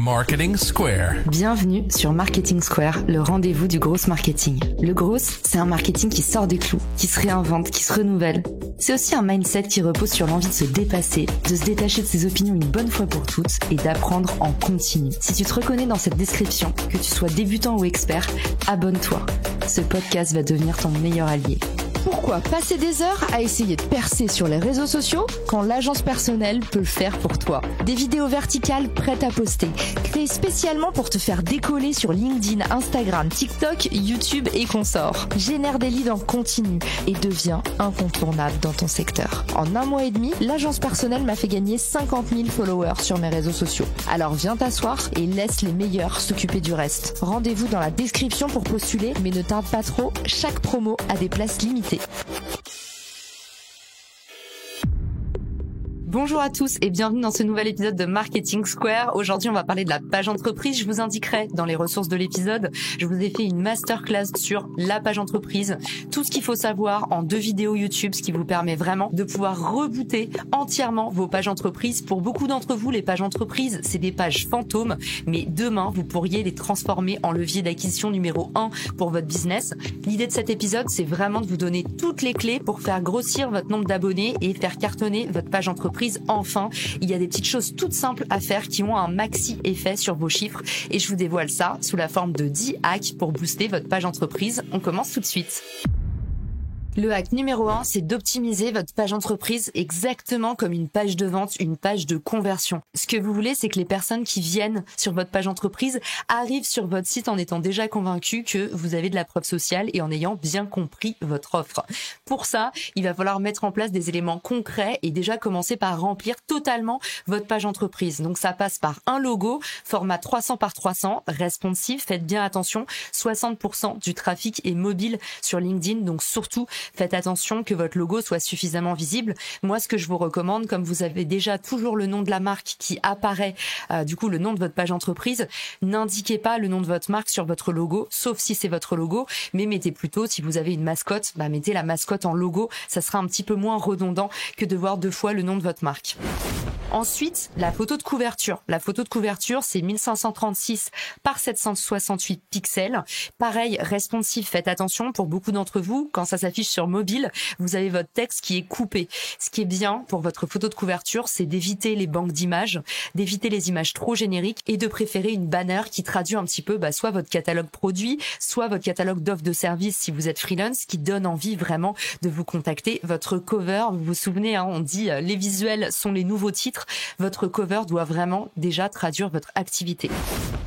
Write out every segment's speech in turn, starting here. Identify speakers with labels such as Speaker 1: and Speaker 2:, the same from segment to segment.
Speaker 1: Marketing Square.
Speaker 2: Bienvenue sur Marketing Square, le rendez-vous du gros marketing. Le gros, c'est un marketing qui sort des clous, qui se réinvente, qui se renouvelle. C'est aussi un mindset qui repose sur l'envie de se dépasser, de se détacher de ses opinions une bonne fois pour toutes et d'apprendre en continu. Si tu te reconnais dans cette description, que tu sois débutant ou expert, abonne-toi. Ce podcast va devenir ton meilleur allié.
Speaker 3: Pourquoi passer des heures à essayer de percer sur les réseaux sociaux quand l'agence personnelle peut le faire pour toi? Des vidéos verticales prêtes à poster, créées spécialement pour te faire décoller sur LinkedIn, Instagram, TikTok, YouTube et consorts. Génère des leads en continu et deviens incontournable dans ton secteur. En 1 mois et demi, l'agence personnelle m'a fait gagner 50 000 followers sur mes réseaux sociaux. Alors viens t'asseoir et laisse les meilleurs s'occuper du reste. Rendez-vous dans la description pour postuler, mais ne tarde pas trop, chaque promo a des places limitées.
Speaker 2: Bonjour à tous et bienvenue dans ce nouvel épisode de Marketing Square. Aujourd'hui, on va parler de la page entreprise. Je vous indiquerai dans les ressources de l'épisode. Je vous ai fait une masterclass sur la page entreprise. Tout ce qu'il faut savoir en 2 vidéos YouTube, ce qui vous permet vraiment de pouvoir rebooter entièrement vos pages entreprises. Pour beaucoup d'entre vous, les pages entreprises, c'est des pages fantômes. Mais demain, vous pourriez les transformer en levier d'acquisition numéro 1 pour votre business. L'idée de cet épisode, c'est vraiment de vous donner toutes les clés pour faire grossir votre nombre d'abonnés et faire cartonner votre page entreprise. Enfin, il y a des petites choses toutes simples à faire qui ont un maxi effet sur vos chiffres et je vous dévoile ça sous la forme de 10 hacks pour booster votre page entreprise. On commence tout de suite. Le hack numéro 1, c'est d'optimiser votre page entreprise exactement comme une page de vente, une page de conversion. Ce que vous voulez, c'est que les personnes qui viennent sur votre page entreprise arrivent sur votre site en étant déjà convaincus que vous avez de la preuve sociale et en ayant bien compris votre offre. Pour ça, il va falloir mettre en place des éléments concrets et déjà commencer par remplir totalement votre page entreprise. Donc ça passe par un logo, format 300 par 300, responsive. Faites bien attention, 60% du trafic est mobile sur LinkedIn, donc surtout faites attention que votre logo soit suffisamment visible. Moi, ce que je vous recommande, comme vous avez déjà toujours le nom de la marque qui apparaît, du coup le nom de votre page entreprise, n'indiquez pas le nom de votre marque sur votre logo, sauf si c'est votre logo, mais mettez plutôt, si vous avez une mascotte, mettez la mascotte en logo, ça sera un petit peu moins redondant que de voir 2 fois le nom de votre marque. Ensuite, la photo de couverture. La photo de couverture, c'est 1536 par 768 pixels. Pareil, responsive, faites attention, pour beaucoup d'entre vous, quand ça s'affiche sur mobile, vous avez votre texte qui est coupé. Ce qui est bien pour votre photo de couverture, c'est d'éviter les banques d'images, d'éviter les images trop génériques et de préférer une banner qui traduit un petit peu soit votre catalogue produit, soit votre catalogue d'offres de services si vous êtes freelance, qui donne envie vraiment de vous contacter. Votre cover, vous vous souvenez, on dit les visuels sont les nouveaux titres. Votre cover doit vraiment déjà traduire votre activité.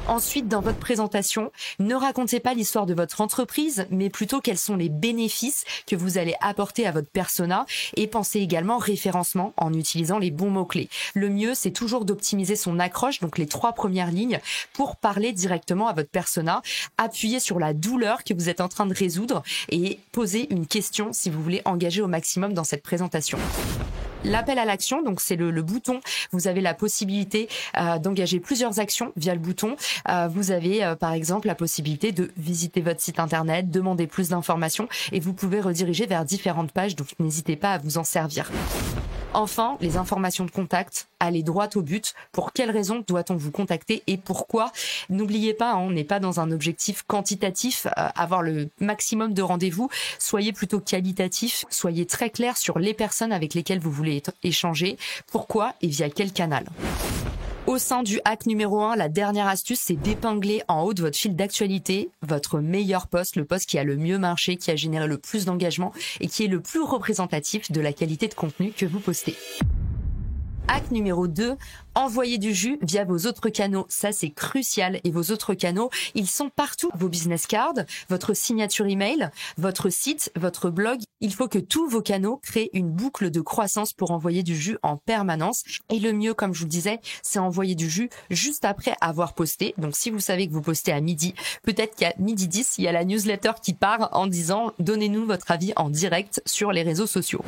Speaker 2: Ensuite, dans votre présentation, ne racontez pas l'histoire de votre entreprise, mais plutôt quels sont les bénéfices que vous allez apporter à votre persona et pensez également référencement en utilisant les bons mots-clés. Le mieux, c'est toujours d'optimiser son accroche, donc les 3 premières lignes, pour parler directement à votre persona, appuyer sur la douleur que vous êtes en train de résoudre et poser une question si vous voulez engager au maximum dans cette présentation. L'appel à l'action, donc c'est le bouton. Vous avez la possibilité d'engager plusieurs actions via le bouton. Vous avez par exemple la possibilité de visiter votre site internet, demander plus d'informations et vous pouvez rediriger vers différentes pages, donc n'hésitez pas à vous en servir. Enfin, les informations de contact, allez droit au but. Pour quelles raisons doit-on vous contacter et pourquoi? N'oubliez pas, on n'est pas dans un objectif quantitatif, avoir le maximum de rendez-vous. Soyez plutôt qualitatif, soyez très clair sur les personnes avec lesquelles vous voulez échanger, pourquoi et via quel canal. Au sein du hack numéro 1, la dernière astuce, c'est d'épingler en haut de votre fil d'actualité votre meilleur post, le post qui a le mieux marché, qui a généré le plus d'engagement et qui est le plus représentatif de la qualité de contenu que vous postez. Hack numéro 2, envoyez du jus via vos autres canaux. Ça, c'est crucial. Et vos autres canaux, ils sont partout. Vos business cards, votre signature email, votre site, votre blog. Il faut que tous vos canaux créent une boucle de croissance pour envoyer du jus en permanence. Et le mieux, comme je vous le disais, c'est envoyer du jus juste après avoir posté. Donc, si vous savez que vous postez à midi, peut-être qu'à midi 10, il y a la newsletter qui part en disant « Donnez-nous votre avis en direct sur les réseaux sociaux ».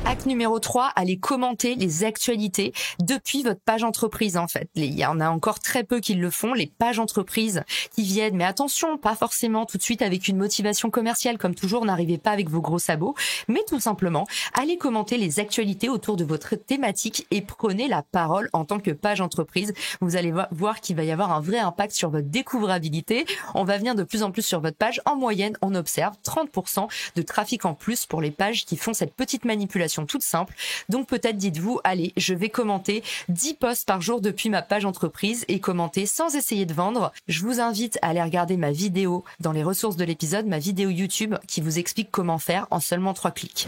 Speaker 2: Hack numéro 3, allez commenter les actualités depuis votre page entreprise en fait. Il y en a encore très peu qui le font, les pages entreprises qui viennent. Mais attention, pas forcément tout de suite avec une motivation commerciale. Comme toujours, n'arrivez pas avec vos gros sabots. Mais tout simplement, allez commenter les actualités autour de votre thématique et prenez la parole en tant que page entreprise. Vous allez voir qu'il va y avoir un vrai impact sur votre découvrabilité. On va venir de plus en plus sur votre page. En moyenne, on observe 30% de trafic en plus pour les pages qui font cette petite manipulation toute simple. Donc peut-être dites-vous, allez, je vais commenter 10 posts par jour depuis ma page entreprise et commenter sans essayer de vendre. Je vous invite à aller regarder ma vidéo dans les ressources de l'épisode, ma vidéo YouTube qui vous explique comment faire en seulement 3 clics.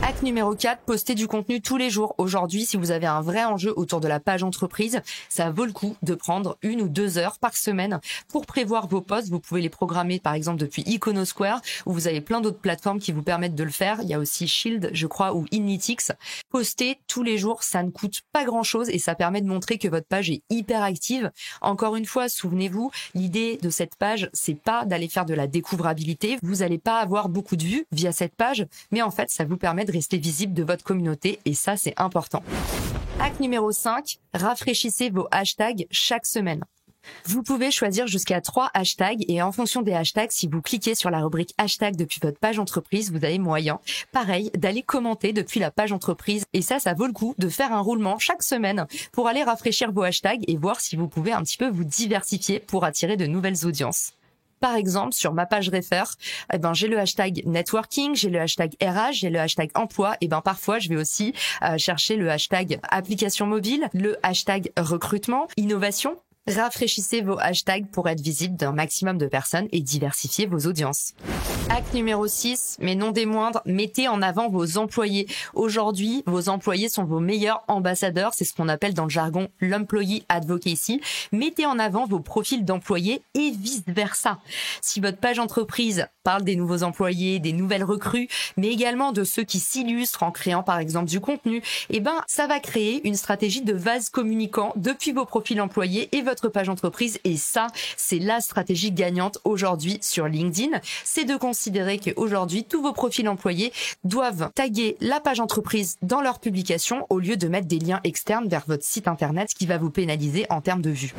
Speaker 2: Hack numéro 4, postez du contenu tous les jours. Aujourd'hui, si vous avez un vrai enjeu autour de la page entreprise, ça vaut le coup de prendre 1 ou 2 heures par semaine pour prévoir vos posts. Vous pouvez les programmer par exemple depuis Iconosquare où vous avez plein d'autres plateformes qui vous permettent de le faire. Il y a aussi Shield, je crois, ou Initix. Postez tous les jours, ça ne coûte pas grand-chose et ça permet de montrer que votre page est hyper active. Encore une fois, souvenez-vous, l'idée de cette page, c'est pas d'aller faire de la découvrabilité. Vous n'allez pas avoir beaucoup de vues via cette page, mais en fait, ça vous permet de rester visible de votre communauté et ça, c'est important. Hack numéro 5, rafraîchissez vos hashtags chaque semaine. Vous pouvez choisir jusqu'à 3 hashtags et en fonction des hashtags, si vous cliquez sur la rubrique hashtag depuis votre page entreprise, vous avez moyen, pareil, d'aller commenter depuis la page entreprise. Et ça vaut le coup de faire un roulement chaque semaine pour aller rafraîchir vos hashtags et voir si vous pouvez un petit peu vous diversifier pour attirer de nouvelles audiences. Par exemple, sur ma page Refer, j'ai le hashtag networking, j'ai le hashtag RH, j'ai le hashtag emploi. Parfois, je vais aussi chercher le hashtag application mobile, le hashtag recrutement, innovation. Rafraîchissez vos hashtags pour être visible d'un maximum de personnes et diversifier vos audiences. Hack numéro 6, mais non des moindres, mettez en avant vos employés. Aujourd'hui, vos employés sont vos meilleurs ambassadeurs, c'est ce qu'on appelle dans le jargon l'employee advocacy. Mettez en avant vos profils d'employés et vice-versa. Si votre page entreprise parle des nouveaux employés, des nouvelles recrues, mais également de ceux qui s'illustrent en créant par exemple du contenu, ça va créer une stratégie de vase communicant depuis vos profils employés et votre page entreprise. Et ça, c'est la stratégie gagnante aujourd'hui sur LinkedIn. C'est de considérer qu'aujourd'hui, tous vos profils employés doivent taguer la page entreprise dans leur publication au lieu de mettre des liens externes vers votre site internet, ce qui va vous pénaliser en termes de vues.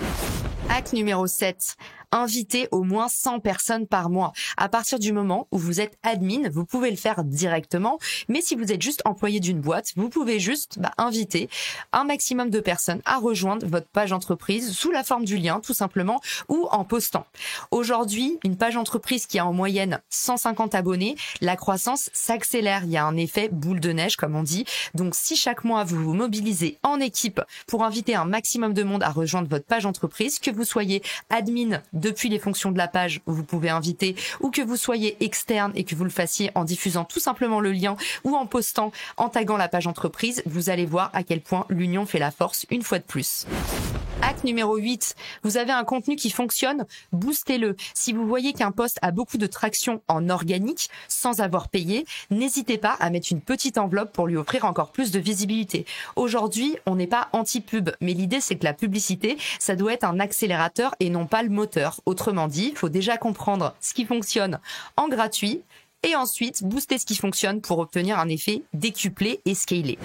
Speaker 2: Hack numéro 7. Invitez au moins 100 personnes par mois. À partir du moment où vous êtes admin, vous pouvez le faire directement. Mais si vous êtes juste employé d'une boîte, vous pouvez juste inviter un maximum de personnes à rejoindre votre page entreprise sous la forme du lien, tout simplement, ou en postant. Aujourd'hui, une page entreprise qui a en moyenne 150 abonnés, la croissance s'accélère. Il y a un effet boule de neige, comme on dit. Donc, si chaque mois, vous vous mobilisez en équipe pour inviter un maximum de monde à rejoindre votre page entreprise, que vous soyez admin depuis les fonctions de la page où vous pouvez inviter ou que vous soyez externe et que vous le fassiez en diffusant tout simplement le lien ou en postant, en taguant la page entreprise, vous allez voir à quel point l'union fait la force une fois de plus. Hack numéro 8, vous avez un contenu qui fonctionne, boostez-le. Si vous voyez qu'un post a beaucoup de traction en organique, sans avoir payé, n'hésitez pas à mettre une petite enveloppe pour lui offrir encore plus de visibilité. Aujourd'hui, on n'est pas anti-pub, mais l'idée c'est que la publicité, ça doit être un accélérateur et non pas le moteur. Autrement dit, il faut déjà comprendre ce qui fonctionne en gratuit et ensuite booster ce qui fonctionne pour obtenir un effet décuplé et scalé.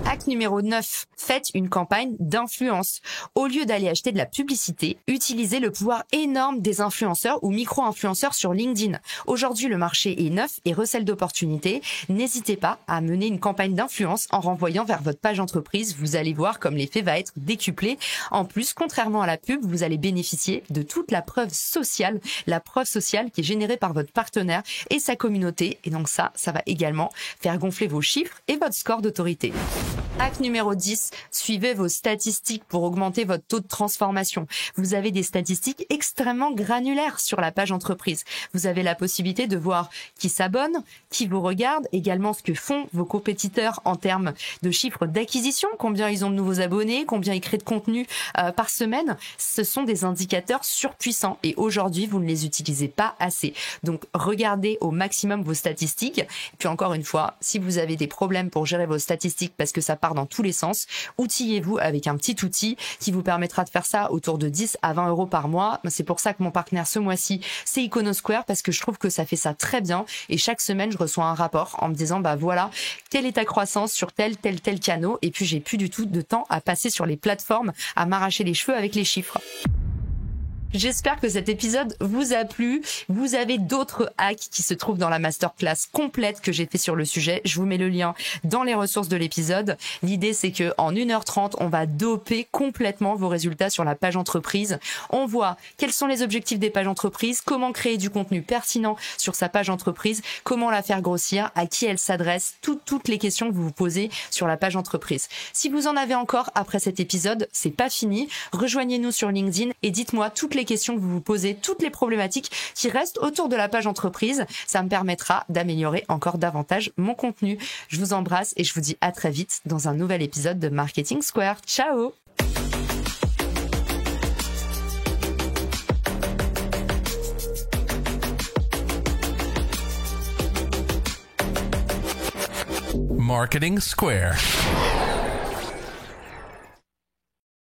Speaker 2: Hack numéro 9, faites une campagne d'influence. Au lieu d'aller acheter de la publicité, utilisez le pouvoir énorme des influenceurs ou micro-influenceurs sur LinkedIn. Aujourd'hui, le marché est neuf et recèle d'opportunités. N'hésitez pas à mener une campagne d'influence en renvoyant vers votre page entreprise. Vous allez voir comme l'effet va être décuplé. En plus, contrairement à la pub, vous allez bénéficier de toute la preuve sociale qui est générée par votre partenaire et sa communauté. Et donc ça va également faire gonfler vos chiffres et votre score d'autorité. Hack numéro 10, suivez vos statistiques pour augmenter votre taux de transformation. Vous avez des statistiques extrêmement granulaires sur la page entreprise. Vous avez la possibilité de voir qui s'abonne, qui vous regarde, également ce que font vos compétiteurs en termes de chiffres d'acquisition, combien ils ont de nouveaux abonnés, combien ils créent de contenu par semaine. Ce sont des indicateurs surpuissants et aujourd'hui, vous ne les utilisez pas assez. Donc, regardez au maximum vos statistiques. Et puis encore une fois, si vous avez des problèmes pour gérer vos statistiques parce que ça part dans tous les sens. Outillez-vous avec un petit outil qui vous permettra de faire ça autour de 10 à 20 euros par mois. C'est pour ça que mon partenaire ce mois-ci, c'est Iconosquare, parce que je trouve que ça fait ça très bien. Et chaque semaine, je reçois un rapport en me disant, voilà, quelle est ta croissance sur tel canal. Et puis, j'ai plus du tout de temps à passer sur les plateformes, à m'arracher les cheveux avec les chiffres. J'espère que cet épisode vous a plu. Vous avez d'autres hacks qui se trouvent dans la masterclass complète que j'ai fait sur le sujet. Je vous mets le lien dans les ressources de l'épisode. L'idée, c'est que en 1h30, on va doper complètement vos résultats sur la page entreprise. On voit quels sont les objectifs des pages entreprises, comment créer du contenu pertinent sur sa page entreprise, comment la faire grossir, à qui elle s'adresse, toutes les questions que vous vous posez sur la page entreprise. Si vous en avez encore après cet épisode, c'est pas fini. Rejoignez-nous sur LinkedIn et dites-moi toutes les questions que vous vous posez, toutes les problématiques qui restent autour de la page entreprise. Ça me permettra d'améliorer encore davantage mon contenu. Je vous embrasse et je vous dis à très vite dans un nouvel épisode de Marketing Square. Ciao!
Speaker 1: Marketing Square.